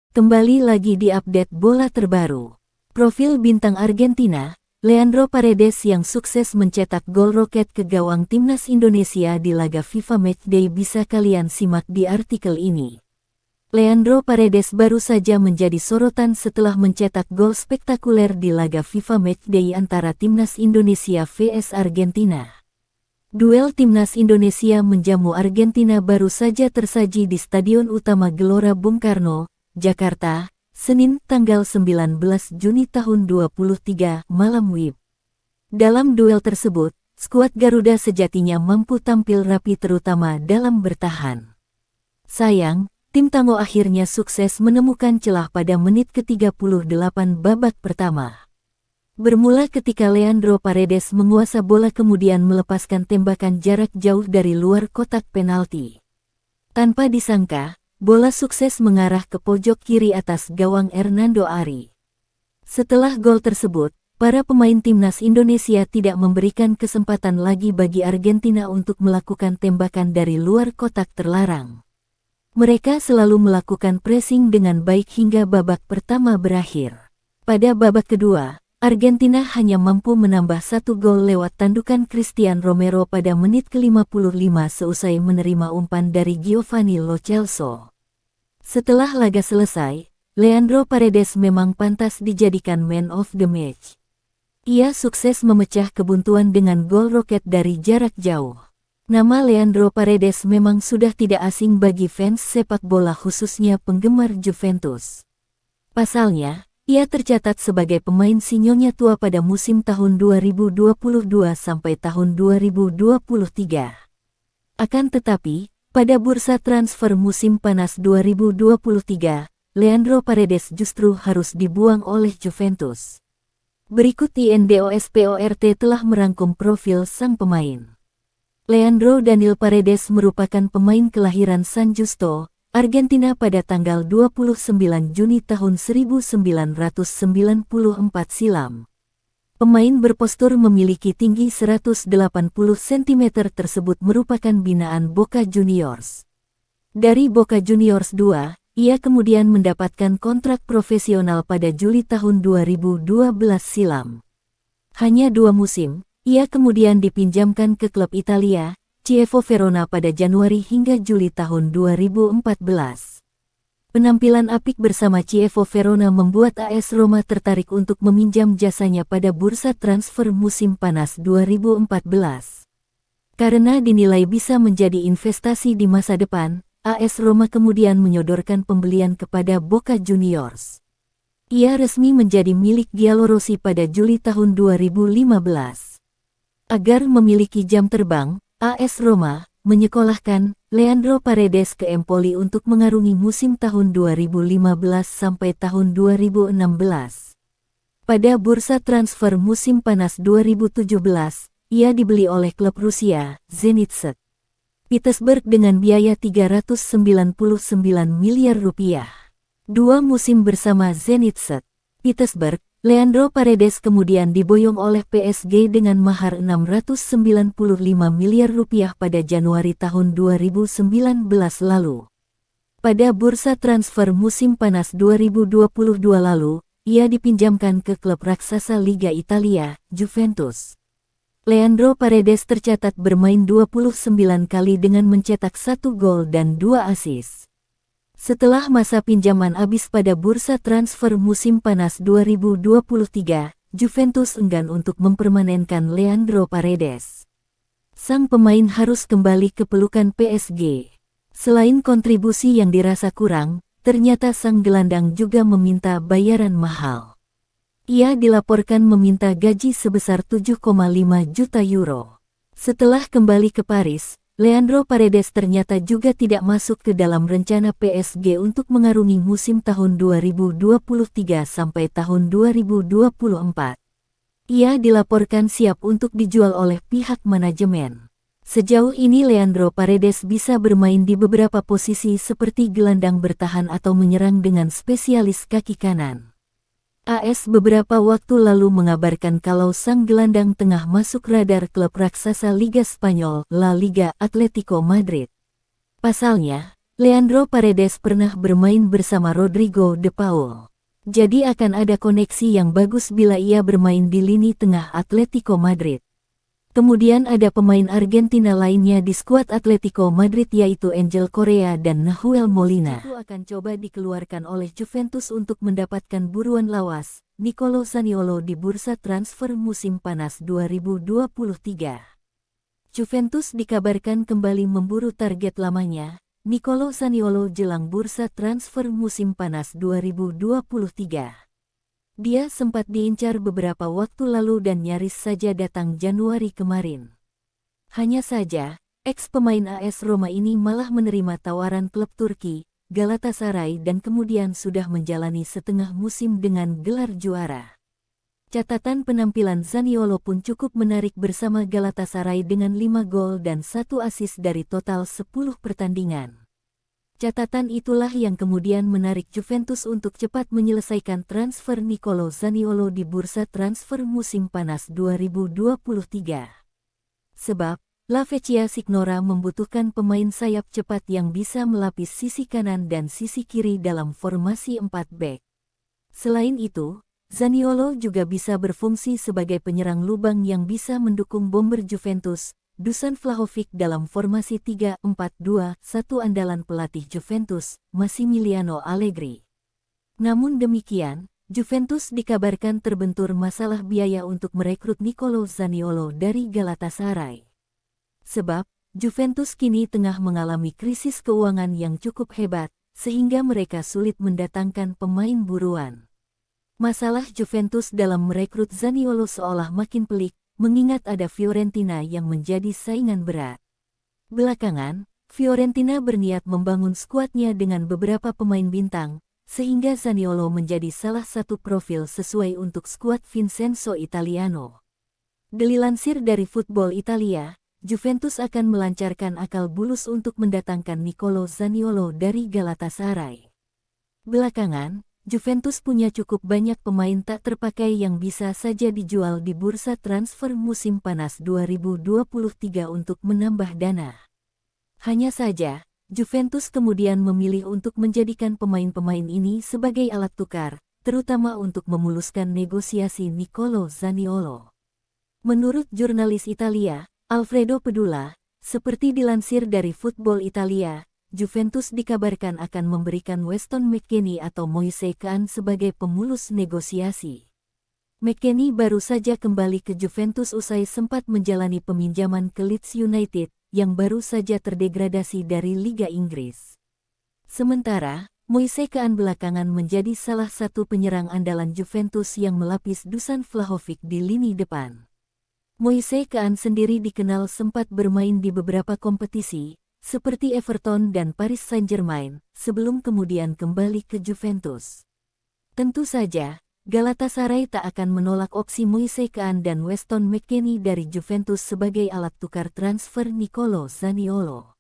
Kembali lagi di update bola terbaru. Profil bintang Argentina, Leandro Paredes yang sukses mencetak gol roket ke gawang timnas Indonesia di laga FIFA Matchday bisa kalian simak di artikel ini. Leandro Paredes baru saja menjadi sorotan setelah mencetak gol spektakuler di laga FIFA Matchday antara timnas Indonesia vs Argentina. Duel timnas Indonesia menjamu Argentina baru saja tersaji di Stadion Utama Gelora Bung Karno, Jakarta, Senin tanggal 19 Juni tahun 2023 malam WIB. Dalam duel tersebut, skuad Garuda sejatinya mampu tampil rapi terutama dalam bertahan. Sayang, tim Tango akhirnya sukses menemukan celah pada menit ke-38 babak pertama. Bermula ketika Leandro Paredes menguasai bola kemudian melepaskan tembakan jarak jauh dari luar kotak penalti. Tanpa disangka, bola sukses mengarah ke pojok kiri atas gawang Hernando Ari. Setelah gol tersebut, para pemain timnas Indonesia tidak memberikan kesempatan lagi bagi Argentina untuk melakukan tembakan dari luar kotak terlarang. Mereka selalu melakukan pressing dengan baik hingga babak pertama berakhir. Pada babak kedua, Argentina hanya mampu menambah satu gol lewat tandukan Cristian Romero pada menit ke-55 seusai menerima umpan dari Giovanni Lo Celso. Setelah laga selesai, Leandro Paredes memang pantas dijadikan man of the match. Ia sukses memecah kebuntuan dengan gol roket dari jarak jauh. Nama Leandro Paredes memang sudah tidak asing bagi fans sepak bola khususnya penggemar Juventus. Pasalnya, ia tercatat sebagai pemain sinyonya tua pada musim tahun 2022 sampai tahun 2023. Akan tetapi, pada bursa transfer musim panas 2023, Leandro Paredes justru harus dibuang oleh Juventus. Berikut INDOSPORT telah merangkum profil sang pemain. Leandro Daniel Paredes merupakan pemain kelahiran San Justo, Argentina pada tanggal 29 Juni tahun 1994 silam. Pemain berpostur memiliki tinggi 180 cm tersebut merupakan binaan Boca Juniors. Dari Boca Juniors 2, ia kemudian mendapatkan kontrak profesional pada Juli tahun 2012 silam. Hanya 2 musim, ia kemudian dipinjamkan ke klub Italia, Chievo Verona pada Januari hingga Juli tahun 2014. Penampilan apik bersama Chievo Verona membuat AS Roma tertarik untuk meminjam jasanya pada bursa transfer musim panas 2014. Karena dinilai bisa menjadi investasi di masa depan, AS Roma kemudian menyodorkan pembelian kepada Boca Juniors. Ia resmi menjadi milik Giallorossi pada Juli tahun 2015. Agar memiliki jam terbang, AS Roma menyekolahkan Leandro Paredes ke Empoli untuk mengarungi musim tahun 2015 sampai tahun 2016. Pada bursa transfer musim panas 2017, ia dibeli oleh klub Rusia, Zenit St. Petersburg dengan biaya 399 miliar rupiah. 2 musim bersama Zenit St. Petersburg, Leandro Paredes kemudian diboyong oleh PSG dengan mahar 695 miliar rupiah pada Januari tahun 2019 lalu. Pada bursa transfer musim panas 2022 lalu, ia dipinjamkan ke klub raksasa Liga Italia, Juventus. Leandro Paredes tercatat bermain 29 kali dengan mencetak 1 gol dan 2 assist. Setelah masa pinjaman habis pada bursa transfer musim panas 2023, Juventus enggan untuk mempermanenkan Leandro Paredes. Sang pemain harus kembali ke pelukan PSG. Selain kontribusi yang dirasa kurang, ternyata sang gelandang juga meminta bayaran mahal. Ia dilaporkan meminta gaji sebesar 7,5 juta euro. Setelah kembali ke Paris, Leandro Paredes ternyata juga tidak masuk ke dalam rencana PSG untuk mengarungi musim tahun 2023 sampai tahun 2024. Ia dilaporkan siap untuk dijual oleh pihak manajemen. Sejauh ini Leandro Paredes bisa bermain di beberapa posisi seperti gelandang bertahan atau menyerang dengan spesialis kaki kanan. AS beberapa waktu lalu mengabarkan kalau sang gelandang tengah masuk radar klub raksasa Liga Spanyol, La Liga Atletico Madrid. Pasalnya, Leandro Paredes pernah bermain bersama Rodrigo de Paul. Jadi akan ada koneksi yang bagus bila ia bermain di lini tengah Atletico Madrid. Kemudian ada pemain Argentina lainnya di skuad Atletico Madrid yaitu Angel Correa dan Nahuel Molina. Itu akan coba dikeluarkan oleh Juventus untuk mendapatkan buruan lawas, Nicolo Zaniolo di bursa transfer musim panas 2023. Juventus dikabarkan kembali memburu target lamanya, Nicolo Zaniolo jelang bursa transfer musim panas 2023. Dia sempat diincar beberapa waktu lalu dan nyaris saja datang Januari kemarin. Hanya saja, ex-pemain AS Roma ini malah menerima tawaran klub Turki, Galatasaray dan kemudian sudah menjalani setengah musim dengan gelar juara. Catatan penampilan Zaniolo pun cukup menarik bersama Galatasaray dengan 5 gol dan 1 assist dari total 10 pertandingan. Catatan itulah yang kemudian menarik Juventus untuk cepat menyelesaikan transfer Nicolo Zaniolo di bursa transfer musim panas 2023. Sebab, La Vecchia Signora membutuhkan pemain sayap cepat yang bisa melapis sisi kanan dan sisi kiri dalam formasi 4 bek. Selain itu, Zaniolo juga bisa berfungsi sebagai penyerang lubang yang bisa mendukung bomber Juventus, Dusan Vlahovic dalam formasi 3-4-2, satu andalan pelatih Juventus, Massimiliano Allegri. Namun demikian, Juventus dikabarkan terbentur masalah biaya untuk merekrut Nicolo Zaniolo dari Galatasaray. Sebab, Juventus kini tengah mengalami krisis keuangan yang cukup hebat, sehingga mereka sulit mendatangkan pemain buruan. Masalah Juventus dalam merekrut Zaniolo seolah makin pelik, mengingat ada Fiorentina yang menjadi saingan berat. Belakangan, Fiorentina berniat membangun skuadnya dengan beberapa pemain bintang, sehingga Zaniolo menjadi salah satu profil sesuai untuk skuad Vincenzo Italiano. Dilansir dari Football Italia, Juventus akan melancarkan akal bulus untuk mendatangkan Nicolo Zaniolo dari Galatasaray. Belakangan, Juventus punya cukup banyak pemain tak terpakai yang bisa saja dijual di bursa transfer musim panas 2023 untuk menambah dana. Hanya saja, Juventus kemudian memilih untuk menjadikan pemain-pemain ini sebagai alat tukar, terutama untuk memuluskan negosiasi Nicolo Zaniolo. Menurut jurnalis Italia, Alfredo Pedula, seperti dilansir dari Football Italia, Juventus dikabarkan akan memberikan Weston McKennie atau Moise Kean sebagai pemulus negosiasi. McKennie baru saja kembali ke Juventus usai sempat menjalani peminjaman ke Leeds United, yang baru saja terdegradasi dari Liga Inggris. Sementara, Moise Kean belakangan menjadi salah satu penyerang andalan Juventus yang melapis Dusan Vlahovic di lini depan. Moise Kean sendiri dikenal sempat bermain di beberapa kompetisi, seperti Everton dan Paris Saint-Germain, sebelum kemudian kembali ke Juventus. Tentu saja, Galatasaray tak akan menolak opsi Moise Kean dan Weston McKennie dari Juventus sebagai alat tukar transfer Nicolo Zaniolo.